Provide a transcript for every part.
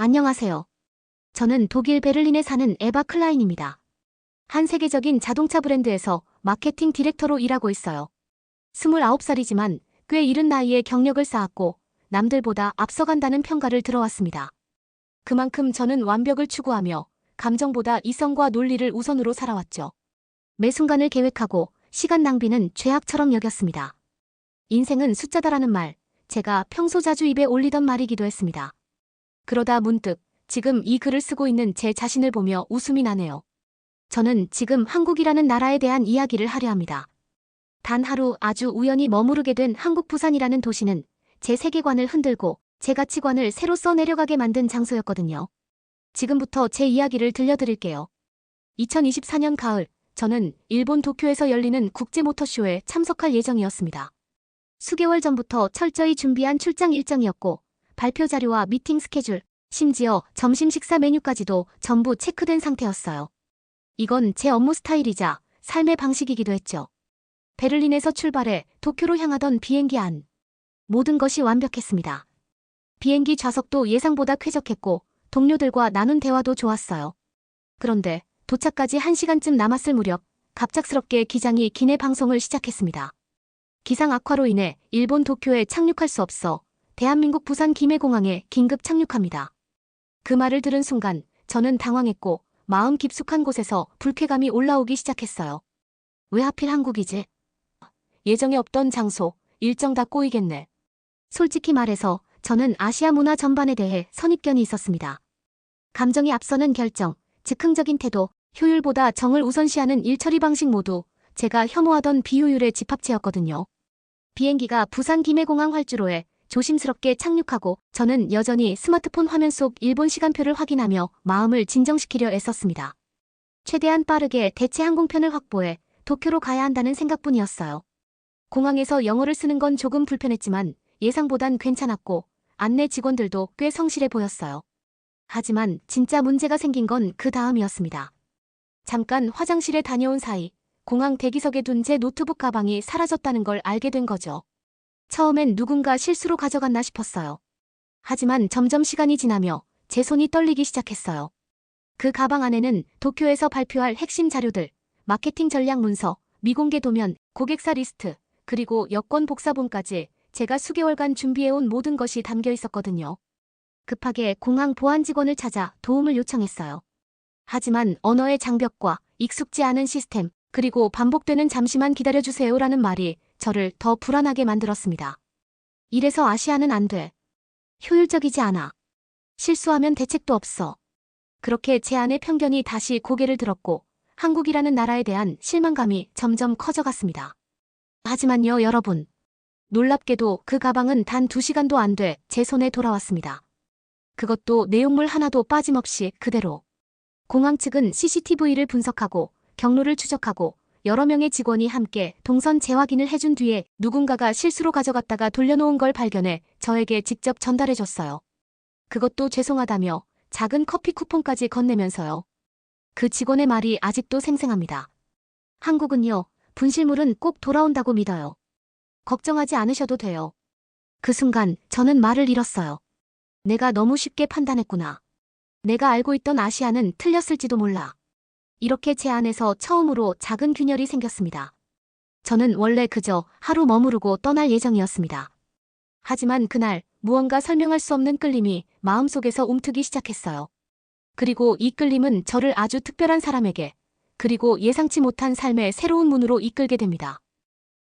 안녕하세요. 저는 독일 베를린에 사는 에바 클라인입니다. 한 세계적인 자동차 브랜드에서 마케팅 디렉터로 일하고 있어요. 29살이지만 꽤 이른 나이에 경력을 쌓았고 남들보다 앞서간다는 평가를 들어왔습니다. 그만큼 저는 완벽을 추구하며 감정보다 이성과 논리를 우선으로 살아왔죠. 매 순간을 계획하고 시간 낭비는 죄악처럼 여겼습니다. 인생은 숫자다라는 말, 제가 평소 자주 입에 올리던 말이기도 했습니다. 그러다 문득 지금 이 글을 쓰고 있는 제 자신을 보며 웃음이 나네요. 저는 지금 한국이라는 나라에 대한 이야기를 하려 합니다. 단 하루 아주 우연히 머무르게 된 한국 부산이라는 도시는 제 세계관을 흔들고 제 가치관을 새로 써내려가게 만든 장소였거든요. 지금부터 제 이야기를 들려드릴게요. 2024년 가을, 저는 일본 도쿄에서 열리는 국제모터쇼에 참석할 예정이었습니다. 수개월 전부터 철저히 준비한 출장 일정이었고 발표 자료와 미팅 스케줄, 심지어 점심 식사 메뉴까지도 전부 체크된 상태였어요. 이건 제 업무 스타일이자 삶의 방식이기도 했죠. 베를린에서 출발해 도쿄로 향하던 비행기 안. 모든 것이 완벽했습니다. 비행기 좌석도 예상보다 쾌적했고 동료들과 나눈 대화도 좋았어요. 그런데 도착까지 1시간쯤 남았을 무렵 갑작스럽게 기장이 기내 방송을 시작했습니다. 기상 악화로 인해 일본 도쿄에 착륙할 수 없어 대한민국 부산 김해공항에 긴급 착륙합니다. 그 말을 들은 순간 저는 당황했고 마음 깊숙한 곳에서 불쾌감이 올라오기 시작했어요. 왜 하필 한국이지? 예정에 없던 장소, 일정 다 꼬이겠네. 솔직히 말해서 저는 아시아 문화 전반에 대해 선입견이 있었습니다. 감정이 앞서는 결정, 즉흥적인 태도, 효율보다 정을 우선시하는 일처리 방식 모두 제가 혐오하던 비효율의 집합체였거든요. 비행기가 부산 김해공항 활주로에 조심스럽게 착륙하고 저는 여전히 스마트폰 화면 속 일본 시간표를 확인하며 마음을 진정시키려 애썼습니다. 최대한 빠르게 대체 항공편을 확보해 도쿄로 가야 한다는 생각뿐이었어요. 공항에서 영어를 쓰는 건 조금 불편했지만 예상보단 괜찮았고 안내 직원들도 꽤 성실해 보였어요. 하지만 진짜 문제가 생긴 건 그 다음이었습니다. 잠깐 화장실에 다녀온 사이 공항 대기석에 둔 제 노트북 가방이 사라졌다는 걸 알게 된 거죠. 처음엔 누군가 실수로 가져갔나 싶었어요. 하지만 점점 시간이 지나며 제 손이 떨리기 시작했어요. 그 가방 안에는 도쿄에서 발표할 핵심 자료들, 마케팅 전략 문서, 미공개 도면, 고객사 리스트, 그리고 여권 복사본까지 제가 수개월간 준비해온 모든 것이 담겨 있었거든요. 급하게 공항 보안 직원을 찾아 도움을 요청했어요. 하지만 언어의 장벽과 익숙지 않은 시스템, 그리고 반복되는 잠시만 기다려주세요라는 말이 저를 더 불안하게 만들었습니다. 이래서 아시아는 안 돼. 효율적이지 않아. 실수하면 대책도 없어. 그렇게 제 안의 편견이 다시 고개를 들었고 한국이라는 나라에 대한 실망감이 점점 커져갔습니다. 하지만요, 여러분. 놀랍게도 그 가방은 단 2시간도 안 돼 제 손에 돌아왔습니다. 그것도 내용물 하나도 빠짐없이 그대로. 공항 측은 CCTV를 분석하고 경로를 추적하고 여러 명의 직원이 함께 동선 재확인을 해준 뒤에 누군가가 실수로 가져갔다가 돌려놓은 걸 발견해 저에게 직접 전달해줬어요. 그것도 죄송하다며 작은 커피 쿠폰까지 건네면서요. 그 직원의 말이 아직도 생생합니다. 한국은요, 분실물은 꼭 돌아온다고 믿어요. 걱정하지 않으셔도 돼요. 그 순간 저는 말을 잃었어요. 내가 너무 쉽게 판단했구나. 내가 알고 있던 아시아는 틀렸을지도 몰라. 이렇게 제 안에서 처음으로 작은 균열이 생겼습니다. 저는 원래 그저 하루 머무르고 떠날 예정이었습니다. 하지만 그날 무언가 설명할 수 없는 끌림이 마음속에서 움트기 시작했어요. 그리고 이 끌림은 저를 아주 특별한 사람에게, 그리고 예상치 못한 삶의 새로운 문으로 이끌게 됩니다.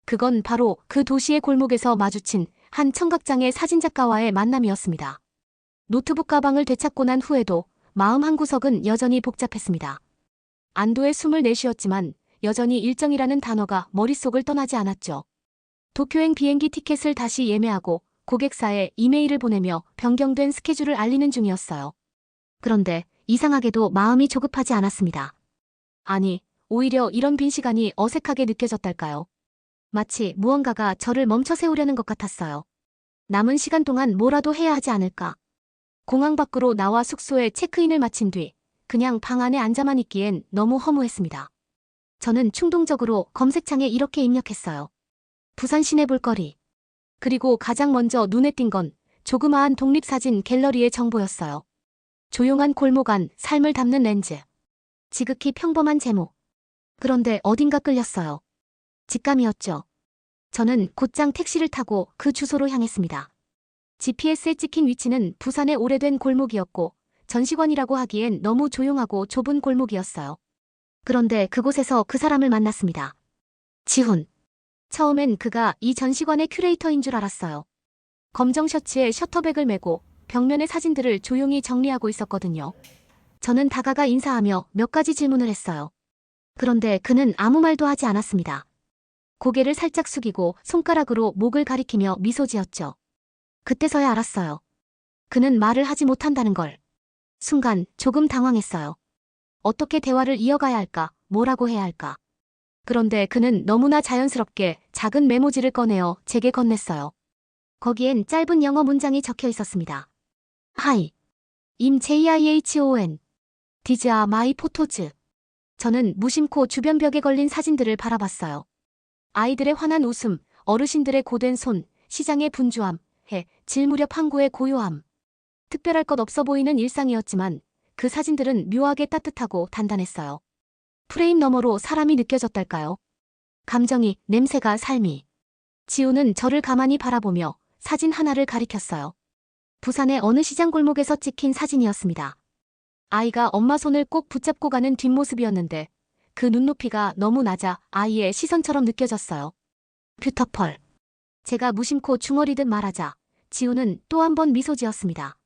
그건 바로 그 도시의 골목에서 마주친 한 청각장애 사진작가와의 만남이었습니다. 노트북 가방을 되찾고 난 후에도 마음 한구석은 여전히 복잡했습니다. 안도의 숨을 내쉬었지만 여전히 일정이라는 단어가 머릿속을 떠나지 않았죠. 도쿄행 비행기 티켓을 다시 예매하고 고객사에 이메일을 보내며 변경된 스케줄을 알리는 중이었어요. 그런데 이상하게도 마음이 조급하지 않았습니다. 아니, 오히려 이런 빈 시간이 어색하게 느껴졌달까요? 마치 무언가가 저를 멈춰 세우려는 것 같았어요. 남은 시간 동안 뭐라도 해야 하지 않을까? 공항 밖으로 나와 숙소에 체크인을 마친 뒤 그냥 방 안에 앉아만 있기엔 너무 허무했습니다. 저는 충동적으로 검색창에 이렇게 입력했어요. 부산 시내 볼거리. 그리고 가장 먼저 눈에 띈 건 조그마한 독립사진 갤러리의 정보였어요. 조용한 골목 안 삶을 담는 렌즈. 지극히 평범한 제목. 그런데 어딘가 끌렸어요. 직감이었죠. 저는 곧장 택시를 타고 그 주소로 향했습니다. GPS에 찍힌 위치는 부산의 오래된 골목이었고 전시관이라고 하기엔 너무 조용하고 좁은 골목이었어요. 그런데 그곳에서 그 사람을 만났습니다. 지훈. 처음엔 그가 이 전시관의 큐레이터인 줄 알았어요. 검정 셔츠에 셔터백을 메고 벽면의 사진들을 조용히 정리하고 있었거든요. 저는 다가가 인사하며 몇 가지 질문을 했어요. 그런데 그는 아무 말도 하지 않았습니다. 고개를 살짝 숙이고 손가락으로 목을 가리키며 미소 지었죠. 그때서야 알았어요. 그는 말을 하지 못한다는 걸. 순간 조금 당황했어요. 어떻게 대화를 이어가야 할까, 뭐라고 해야 할까. 그런데 그는 너무나 자연스럽게 작은 메모지를 꺼내어 제게 건넸어요. 거기엔 짧은 영어 문장이 적혀 있었습니다. Hi. im JIHON. These are my photos. 저는 무심코 주변 벽에 걸린 사진들을 바라봤어요. 아이들의 환한 웃음, 어르신들의 고된 손, 시장의 분주함, 질 무렵 항구의 고요함. 특별할 것 없어 보이는 일상이었지만 그 사진들은 묘하게 따뜻하고 단단했어요. 프레임 너머로 사람이 느껴졌달까요? 감정이, 냄새가, 삶이. 지우는 저를 가만히 바라보며 사진 하나를 가리켰어요. 부산의 어느 시장 골목에서 찍힌 사진이었습니다. 아이가 엄마 손을 꼭 붙잡고 가는 뒷모습이었는데 그 눈높이가 너무 낮아 아이의 시선처럼 느껴졌어요. 뷰터펄. 제가 무심코 중얼이듯 말하자 지우는 또 한 번 미소 지었습니다.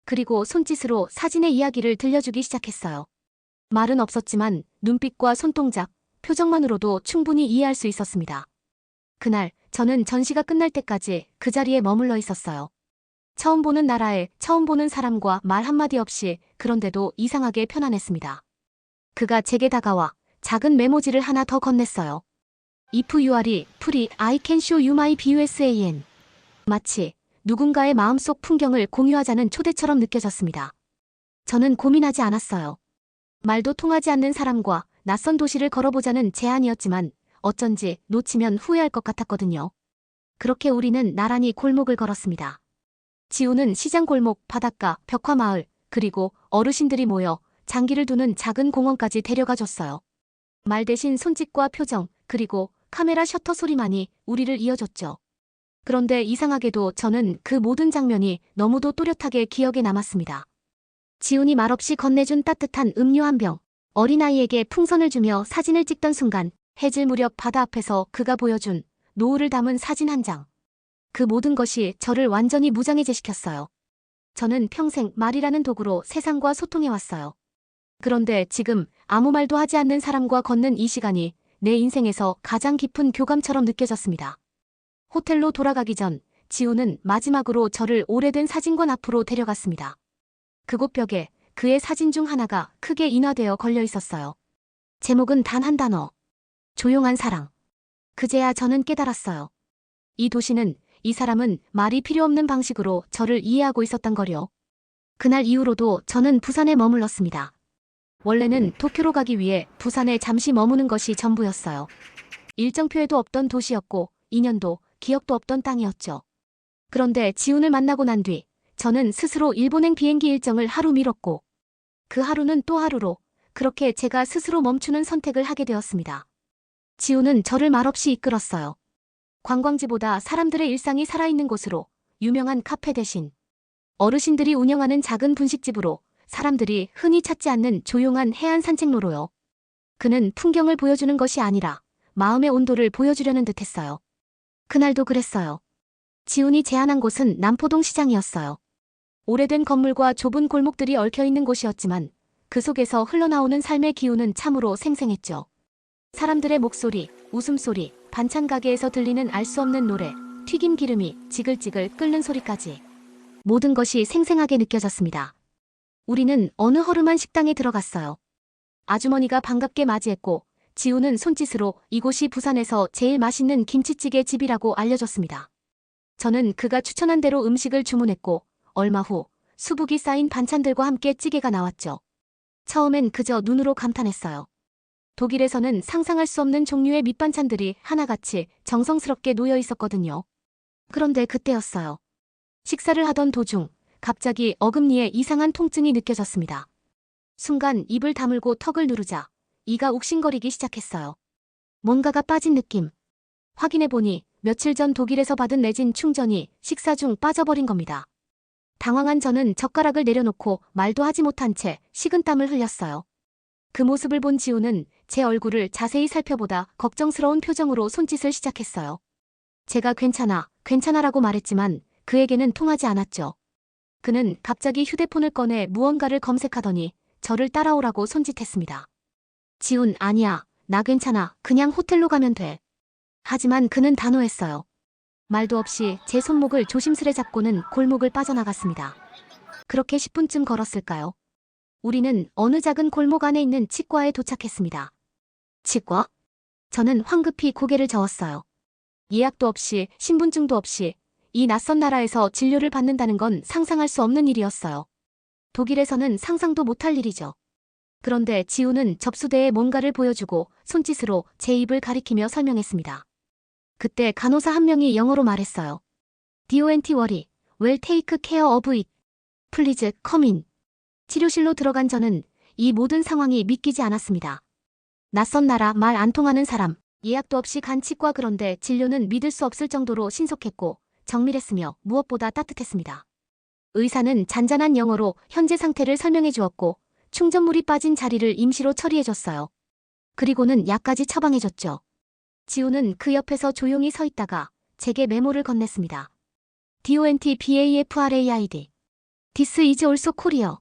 그리고 손짓으로 사진의 이야기를 들려주기 시작했어요. 말은 없었지만 눈빛과 손동작, 표정만으로도 충분히 이해할 수 있었습니다. 그날 저는 전시가 끝날 때까지 그 자리에 머물러 있었어요. 처음 보는 나라에 처음 보는 사람과 말 한마디 없이 그런데도 이상하게 편안했습니다. 그가 제게 다가와 작은 메모지를 하나 더 건넸어요. If you are free, I can show you my BUSAN. 마치 누군가의 마음속 풍경을 공유하자는 초대처럼 느껴졌습니다. 저는 고민하지 않았어요. 말도 통하지 않는 사람과 낯선 도시를 걸어보자는 제안이었지만 어쩐지 놓치면 후회할 것 같았거든요. 그렇게 우리는 나란히 골목을 걸었습니다. 지우는 시장 골목, 바닷가, 벽화마을, 그리고 어르신들이 모여 장기를 두는 작은 공원까지 데려가 줬어요. 말 대신 손짓과 표정, 그리고 카메라 셔터 소리만이 우리를 이어줬죠. 그런데 이상하게도 저는 그 모든 장면이 너무도 또렷하게 기억에 남았습니다. 지훈이 말없이 건네준 따뜻한 음료 한 병, 어린아이에게 풍선을 주며 사진을 찍던 순간, 해질 무렵 바다 앞에서 그가 보여준 노을을 담은 사진 한 장. 그 모든 것이 저를 완전히 무장해제시켰어요. 저는 평생 말이라는 도구로 세상과 소통해왔어요. 그런데 지금 아무 말도 하지 않는 사람과 걷는 이 시간이 내 인생에서 가장 깊은 교감처럼 느껴졌습니다. 호텔로 돌아가기 전 지우는 마지막으로 저를 오래된 사진관 앞으로 데려갔습니다. 그곳 벽에 그의 사진 중 하나가 크게 인화되어 걸려 있었어요. 제목은 단 한 단어. 조용한 사랑. 그제야 저는 깨달았어요. 이 도시는, 이 사람은 말이 필요 없는 방식으로 저를 이해하고 있었단 거요. 그날 이후로도 저는 부산에 머물렀습니다. 원래는 도쿄로 가기 위해 부산에 잠시 머무는 것이 전부였어요. 일정표에도 없던 도시였고 인연도 기억도 없던 땅이었죠. 그런데 지훈을 만나고 난 뒤 저는 스스로 일본행 비행기 일정을 하루 미뤘고 그 하루는 또 하루로 그렇게 제가 스스로 멈추는 선택을 하게 되었습니다. 지훈은 저를 말없이 이끌었어요. 관광지보다 사람들의 일상이 살아있는 곳으로, 유명한 카페 대신 어르신들이 운영하는 작은 분식집으로, 사람들이 흔히 찾지 않는 조용한 해안 산책로로요. 그는 풍경을 보여주는 것이 아니라 마음의 온도를 보여주려는 듯했어요. 그날도 그랬어요. 지훈이 제안한 곳은 남포동 시장이었어요. 오래된 건물과 좁은 골목들이 얽혀있는 곳이었지만 그 속에서 흘러나오는 삶의 기운은 참으로 생생했죠. 사람들의 목소리, 웃음소리, 반찬 가게에서 들리는 알 수 없는 노래, 튀김 기름이 지글지글 끓는 소리까지 모든 것이 생생하게 느껴졌습니다. 우리는 어느 허름한 식당에 들어갔어요. 아주머니가 반갑게 맞이했고 지우는 손짓으로 이곳이 부산에서 제일 맛있는 김치찌개 집이라고 알려줬습니다. 저는 그가 추천한 대로 음식을 주문했고 얼마 후 수북이 쌓인 반찬들과 함께 찌개가 나왔죠. 처음엔 그저 눈으로 감탄했어요. 독일에서는 상상할 수 없는 종류의 밑반찬들이 하나같이 정성스럽게 놓여 있었거든요. 그런데 그때였어요. 식사를 하던 도중 갑자기 어금니에 이상한 통증이 느껴졌습니다. 순간 입을 다물고 턱을 누르자 이가 욱신거리기 시작했어요. 뭔가가 빠진 느낌. 확인해보니 며칠 전 독일에서 받은 레진 충전이 식사 중 빠져버린 겁니다. 당황한 저는 젓가락을 내려놓고 말도 하지 못한 채 식은땀을 흘렸어요. 그 모습을 본 지우는 제 얼굴을 자세히 살펴보다 걱정스러운 표정으로 손짓을 시작했어요. 제가 괜찮아라고 말했지만 그에게는 통하지 않았죠. 그는 갑자기 휴대폰을 꺼내 무언가를 검색하더니 저를 따라오라고 손짓했습니다. 지훈, 아니야. 나 괜찮아. 그냥 호텔로 가면 돼. 하지만 그는 단호했어요. 말도 없이 제 손목을 조심스레 잡고는 골목을 빠져나갔습니다. 그렇게 10분쯤 걸었을까요? 우리는 어느 작은 골목 안에 있는 치과에 도착했습니다. 치과? 저는 황급히 고개를 저었어요. 예약도 없이 신분증도 없이 이 낯선 나라에서 진료를 받는다는 건 상상할 수 없는 일이었어요. 독일에서는 상상도 못할 일이죠. 그런데 지우는 접수대에 뭔가를 보여주고 손짓으로 제 입을 가리키며 설명했습니다. 그때 간호사 한 명이 영어로 말했어요. Don't worry, we'll take care of it. Please come in. 치료실로 들어간 저는 이 모든 상황이 믿기지 않았습니다. 낯선 나라, 말 안 통하는 사람, 예약도 없이 간 치과, 그런데 진료는 믿을 수 없을 정도로 신속했고 정밀했으며 무엇보다 따뜻했습니다. 의사는 잔잔한 영어로 현재 상태를 설명해 주었고 충전물이 빠진 자리를 임시로 처리해줬어요. 그리고는 약까지 처방해줬죠. 지우는 그 옆에서 조용히 서 있다가 제게 메모를 건넸습니다. DONTBAFRAID. This is also Korea.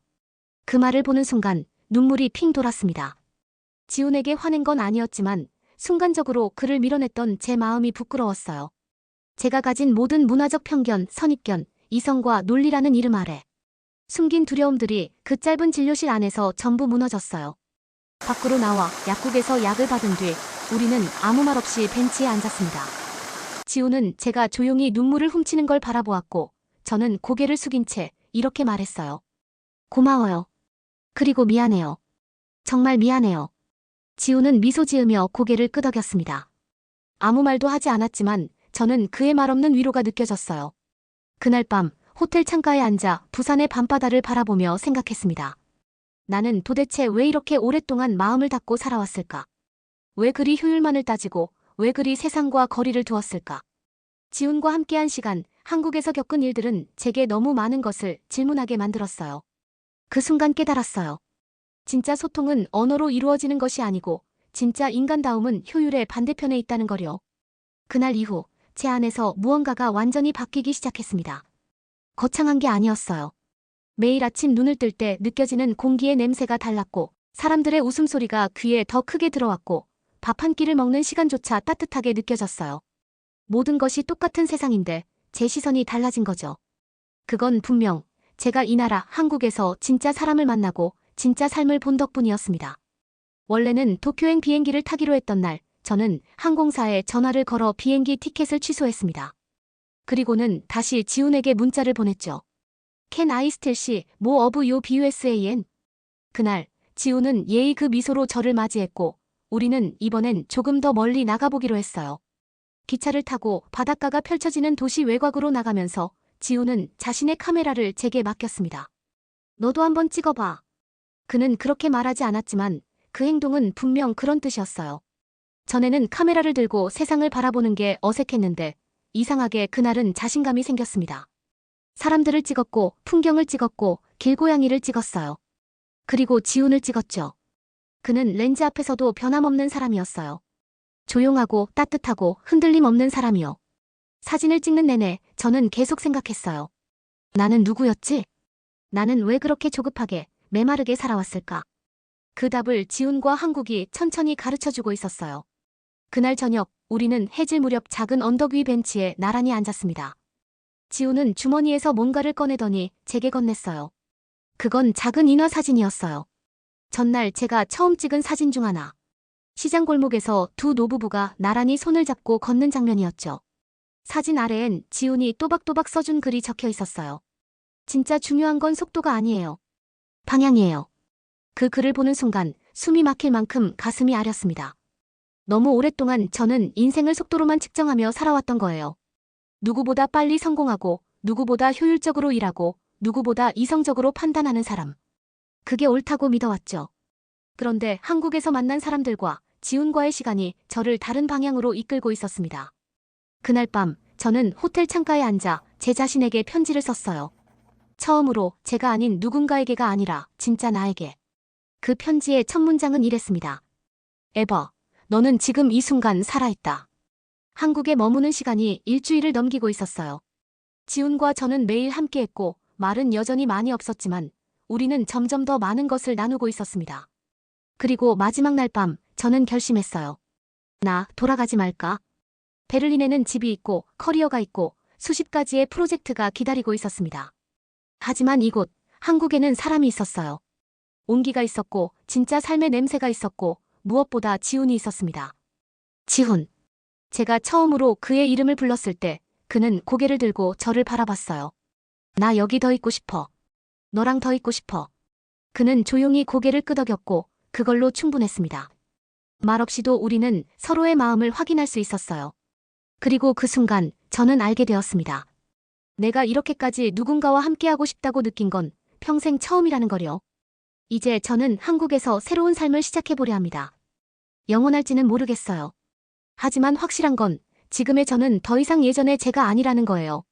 그 말을 보는 순간 눈물이 핑 돌았습니다. 지훈에게 화낸 건 아니었지만 순간적으로 그를 밀어냈던 제 마음이 부끄러웠어요. 제가 가진 모든 문화적 편견, 선입견, 이성과 논리라는 이름 아래 숨긴 두려움들이 그 짧은 진료실 안에서 전부 무너졌어요. 밖으로 나와 약국에서 약을 받은 뒤 우리는 아무 말 없이 벤치에 앉았습니다. 지우는 제가 조용히 눈물을 훔치는 걸 바라보았고 저는 고개를 숙인 채 이렇게 말했어요. 고마워요. 그리고 미안해요. 정말 미안해요. 지우는 미소 지으며 고개를 끄덕였습니다. 아무 말도 하지 않았지만 저는 그의 말없는 위로가 느껴졌어요. 그날 밤 호텔 창가에 앉아 부산의 밤바다를 바라보며 생각했습니다. 나는 도대체 왜 이렇게 오랫동안 마음을 닫고 살아왔을까? 왜 그리 효율만을 따지고 왜 그리 세상과 거리를 두었을까? 지훈과 함께한 시간, 한국에서 겪은 일들은 제게 너무 많은 것을 질문하게 만들었어요. 그 순간 깨달았어요. 진짜 소통은 언어로 이루어지는 것이 아니고 진짜 인간다움은 효율의 반대편에 있다는 거요. 그날 이후 제 안에서 무언가가 완전히 바뀌기 시작했습니다. 거창한 게 아니었어요. 매일 아침 눈을 뜰 때 느껴지는 공기의 냄새가 달랐고 사람들의 웃음소리가 귀에 더 크게 들어왔고 밥 한 끼를 먹는 시간조차 따뜻하게 느껴졌어요. 모든 것이 똑같은 세상인데 제 시선이 달라진 거죠. 그건 분명 제가 이 나라 한국에서 진짜 사람을 만나고 진짜 삶을 본 덕분이었습니다. 원래는 도쿄행 비행기를 타기로 했던 날 저는 항공사에 전화를 걸어 비행기 티켓을 취소했습니다. 그리고는 다시 지훈에게 문자를 보냈죠. Can I still see more of you BUSAN? 그날 지훈은 예의 그 미소로 저를 맞이했고 우리는 이번엔 조금 더 멀리 나가보기로 했어요. 기차를 타고 바닷가가 펼쳐지는 도시 외곽으로 나가면서 지훈은 자신의 카메라를 제게 맡겼습니다. 너도 한번 찍어봐. 그는 그렇게 말하지 않았지만 그 행동은 분명 그런 뜻이었어요. 전에는 카메라를 들고 세상을 바라보는 게 어색했는데 이상하게 그날은 자신감이 생겼습니다. 사람들을 찍었고 풍경을 찍었고 길고양이를 찍었어요. 그리고 지훈을 찍었죠. 그는 렌즈 앞에서도 변함없는 사람이었어요. 조용하고 따뜻하고 흔들림 없는 사람이요. 사진을 찍는 내내 저는 계속 생각했어요. 나는 누구였지? 나는 왜 그렇게 조급하게 메마르게 살아왔을까? 그 답을 지훈과 한국이 천천히 가르쳐주고 있었어요. 그날 저녁 우리는 해질 무렵 작은 언덕 위 벤치에 나란히 앉았습니다. 지훈은 주머니에서 뭔가를 꺼내더니 제게 건넸어요. 그건 작은 인화 사진이었어요. 전날 제가 처음 찍은 사진 중 하나. 시장 골목에서 두 노부부가 나란히 손을 잡고 걷는 장면이었죠. 사진 아래엔 지훈이 또박또박 써준 글이 적혀 있었어요. 진짜 중요한 건 속도가 아니에요. 방향이에요. 그 글을 보는 순간 숨이 막힐 만큼 가슴이 아렸습니다. 너무 오랫동안 저는 인생을 속도로만 측정하며 살아왔던 거예요. 누구보다 빨리 성공하고 누구보다 효율적으로 일하고 누구보다 이성적으로 판단하는 사람. 그게 옳다고 믿어왔죠. 그런데 한국에서 만난 사람들과 지훈과의 시간이 저를 다른 방향으로 이끌고 있었습니다. 그날 밤 저는 호텔 창가에 앉아 제 자신에게 편지를 썼어요. 처음으로 제가 아닌 누군가에게가 아니라 진짜 나에게. 그 편지의 첫 문장은 이랬습니다. 에버, 너는 지금 이 순간 살아있다. 한국에 머무는 시간이 일주일을 넘기고 있었어요. 지훈과 저는 매일 함께했고 말은 여전히 많이 없었지만 우리는 점점 더 많은 것을 나누고 있었습니다. 그리고 마지막 날 밤 저는 결심했어요. 나 돌아가지 말까? 베를린에는 집이 있고 커리어가 있고 수십 가지의 프로젝트가 기다리고 있었습니다. 하지만 이곳 한국에는 사람이 있었어요. 온기가 있었고 진짜 삶의 냄새가 있었고 무엇보다 지훈이 있었습니다. 지훈. 제가 처음으로 그의 이름을 불렀을 때 그는 고개를 들고 저를 바라봤어요. 나 여기 더 있고 싶어. 너랑 더 있고 싶어. 그는 조용히 고개를 끄덕였고 그걸로 충분했습니다. 말없이도 우리는 서로의 마음을 확인할 수 있었어요. 그리고 그 순간 저는 알게 되었습니다. 내가 이렇게까지 누군가와 함께하고 싶다고 느낀 건 평생 처음이라는 거요. 이제 저는 한국에서 새로운 삶을 시작해보려 합니다. 영원할지는 모르겠어요. 하지만 확실한 건 지금의 저는 더 이상 예전의 제가 아니라는 거예요.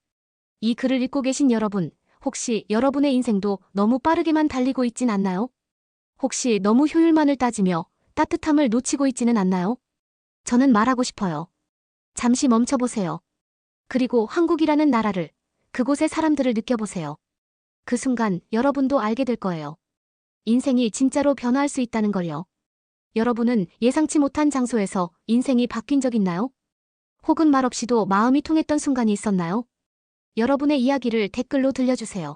이 글을 읽고 계신 여러분, 혹시 여러분의 인생도 너무 빠르게만 달리고 있진 않나요? 혹시 너무 효율만을 따지며 따뜻함을 놓치고 있지는 않나요? 저는 말하고 싶어요. 잠시 멈춰보세요. 그리고 한국이라는 나라를, 그곳의 사람들을 느껴보세요. 그 순간 여러분도 알게 될 거예요. 인생이 진짜로 변화할 수 있다는 걸요. 여러분은 예상치 못한 장소에서 인생이 바뀐 적 있나요? 혹은 말없이도 마음이 통했던 순간이 있었나요? 여러분의 이야기를 댓글로 들려주세요.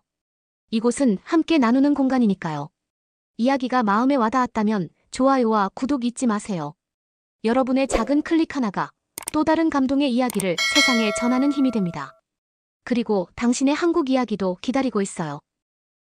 이곳은 함께 나누는 공간이니까요. 이야기가 마음에 와닿았다면 좋아요와 구독 잊지 마세요. 여러분의 작은 클릭 하나가 또 다른 감동의 이야기를 세상에 전하는 힘이 됩니다. 그리고 당신의 한국 이야기도 기다리고 있어요.